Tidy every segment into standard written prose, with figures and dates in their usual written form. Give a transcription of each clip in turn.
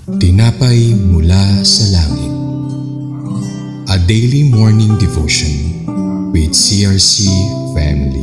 Tinapay mula sa langit. A daily morning devotion with CRC Family.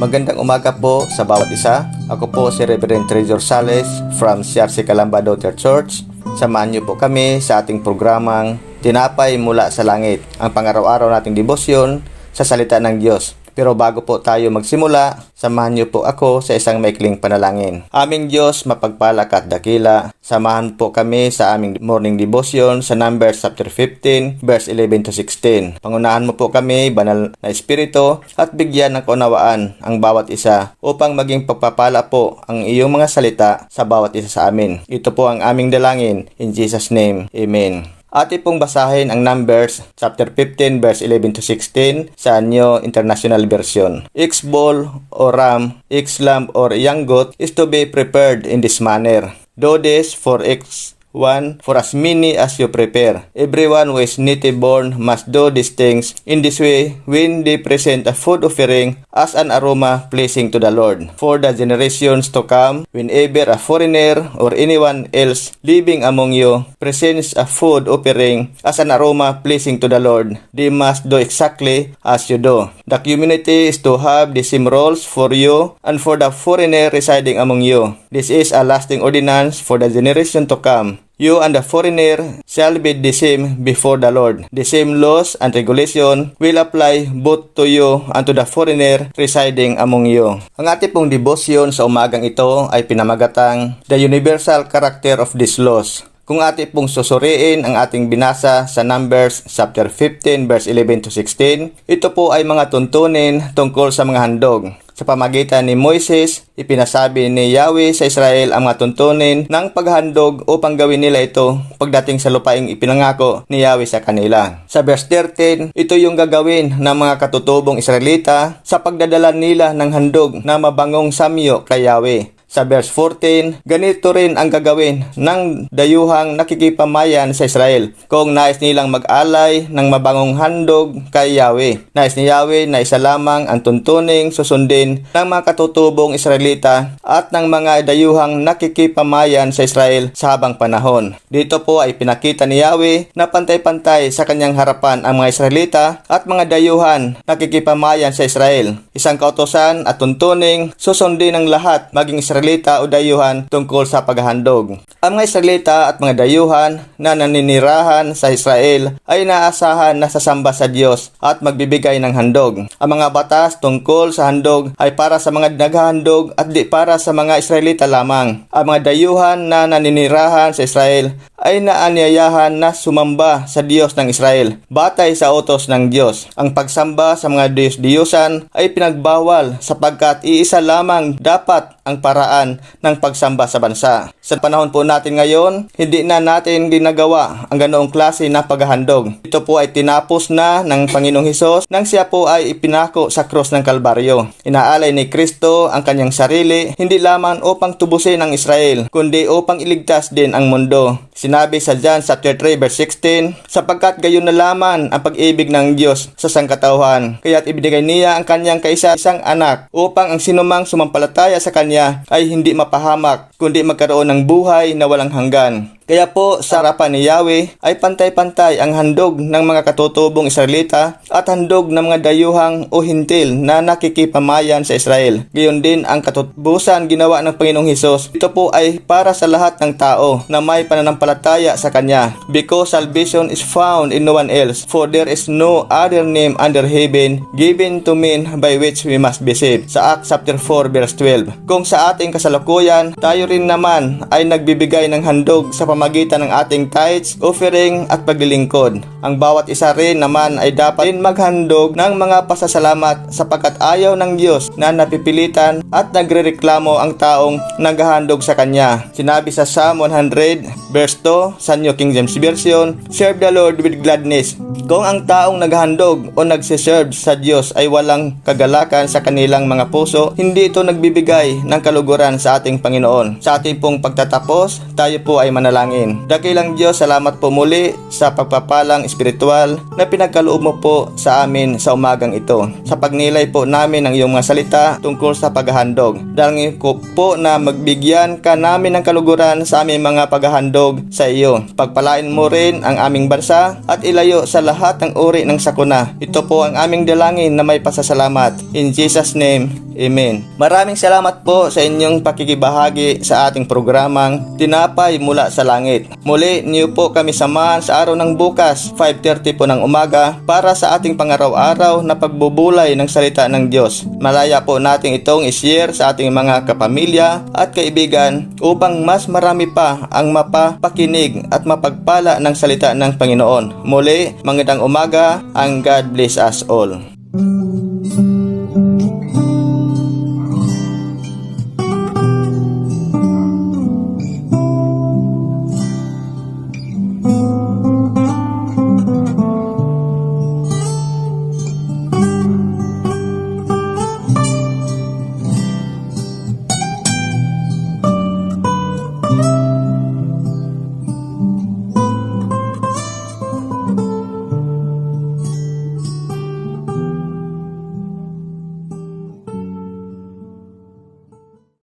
Magandang umaga po sa bawat isa. Ako po si Reverend Trezor Sales from CRC Calamba Daughter Church. Samahan niyo po kami sa ating programang Tinapay mula sa langit, ang pang-araw-araw nating debosyon sa salita ng Diyos. Pero bago po tayo magsimula, samahan niyo po ako sa isang maikling panalangin. Aming Diyos, mapagpala at dakila, samahan po kami sa aming morning devotion sa Numbers chapter 15, verse 11 to 16. Pangunahan mo po kami, banal na Espiritu, at bigyan ng kaunawaan ang bawat isa upang maging pagpapala po ang iyong mga salita sa bawat isa sa amin. Ito po ang aming dalangin. In Jesus' name, Amen. Atin pong basahin ang Numbers chapter 15 verse 11 to 16 sa New International Version. Each bull or ram, each lamb or young goat is to be prepared in this manner. Do this for each one, for as many as you prepare. Everyone who is native born must do these things in this way when they present a food offering as an aroma pleasing to the Lord. For the generations to come, whenever a foreigner or anyone else living among you presents a food offering as an aroma pleasing to the Lord, they must do exactly as you do. The community is to have the same rules for you and for the foreigner residing among you. This is a lasting ordinance for the generation to come. You and the foreigner shall be the same before the Lord. The same laws and regulation will apply both to you and to the foreigner residing among you. Ang ating pong debosyon sa umagang ito ay pinamagatang The Universal Character of these Laws. Kung ating pong susuriin ang ating binasa sa Numbers chapter 15 verse 11 to 16, ito po ay mga tuntunin tungkol sa mga handog. Sa pamagitan ni Moises, ipinasabi ni Yahweh sa Israel ang mga tuntunin ng paghandog upang gawin nila ito pagdating sa lupaing ipinangako ni Yahweh sa kanila. Sa verse 13, ito yung gagawin ng mga katutubong Israelita sa pagdadala nila ng handog na mabangong samyo kay Yahweh. Sa verse 14, ganito rin ang gagawin ng dayuhang nakikipamayan sa Israel kung nais nilang mag-alay ng mabangong handog kay Yahweh. Nais ni Yahweh na isa lamang ang tuntuning susundin ng mga katutubong Israelita at ng mga dayuhang nakikipamayan sa Israel sa habang panahon. Dito po ay pinakita ni Yahweh na pantay-pantay sa kanyang harapan ang mga Israelita at mga dayuhan nakikipamayan sa Israel. Isang kautosan at tuntuning susundin ng lahat maging Israelita o dayuhan tungkol sa paghahandog. Ang mga Israelita at mga dayuhan na naninirahan sa Israel ay naasahan na sasamba sa Diyos at magbibigay ng handog. Ang mga batas tungkol sa handog ay para sa mga naghahandog at di para sa mga Israelita lamang. Ang mga dayuhan na naninirahan sa Israel ay naanyayahan na sumamba sa Diyos ng Israel batay sa utos ng Diyos. Ang pagsamba sa mga Diyos-Diyusan ay pinagbawal sapagkat iisa lamang dapat ang paraan ng pagsamba sa bansa. Sa panahon po natin ngayon, hindi na natin ginagawa ang ganoong klase na paghahandog. Ito po ay tinapos na ng Panginoong Hesus nang siya po ay ipinako sa krus ng Kalbaryo. Inaalay ni Kristo ang kanyang sarili, hindi lamang upang tubusin ang Israel, kundi upang iligtas din ang mundo. Sinabi sa John chapter 3 verse 16, sapagkat gayon na lamang ang pag-ibig ng Diyos sa sangkatauhan, kaya't ibinigay niya ang kanyang kaisa-isang anak upang ang sinumang sumampalataya sa kanya ay hindi mapahamak, kundi magkaroon ng buhay na walang hanggan. Kaya po sa harapan ni Yahweh ay pantay-pantay ang handog ng mga katutubong Israelita at handog ng mga dayuhang o hintil na nakikipamayan sa Israel. Gayon din ang katubusan ginawa ng Panginoong Hesus. Ito po ay para sa lahat ng tao na may pananampalataya sa Kanya. Because salvation is found in no one else, for there is no other name under heaven given to men by which we must be saved. Sa Acts chapter 4 verse 12. Kung sa ating kasalukuyan, tayo rin naman ay nagbibigay ng handog sa pamamagitan ng ating tithes, offering at paglilingkod. Ang bawat isa rin naman ay dapat rin maghandog ng mga pasasalamat sapagkat ayaw ng Diyos na napipilitan at nagrereklamo ang taong naghahandog sa Kanya. Sinabi sa Psalm 100 verse 2 sa New King James Version, serve the Lord with gladness. Kung ang taong naghahandog o nagsiserve sa Diyos ay walang kagalakan sa kanilang mga puso, hindi ito nagbibigay ng kaluguran sa ating Panginoon. sa ating pong pagtatapos, tayo po ay manalangin. Dakilang Diyos, salamat po muli sa pagpapalang espiritual na pinagkaloob mo po sa amin sa umagang ito. Sa pagnilay po namin ng iyong mga salita tungkol sa paghahandog. Dalangin ko po na magbigyan ka namin ng kaluguran sa aming mga paghahandog sa iyo. Pagpalain mo rin ang aming bansa at ilayo sa lahat ng uri ng sakuna. Ito po ang aming dalangin na may pasasalamat. In Jesus' name, Amen. Maraming salamat po sa inyong pakikibahagi sa ating programang Tinapay Mula sa Langit. Muli niyo po kami samahan sa araw ng bukas, 5:30 po ng umaga, para sa ating pangaraw-araw na pagbubulay ng salita ng Diyos. Malaya po natin itong i-share sa ating mga kapamilya at kaibigan upang mas marami pa ang mapapakinig at mapagpala ng salita ng Panginoon. Muli, magandang umaga, ang God bless us all.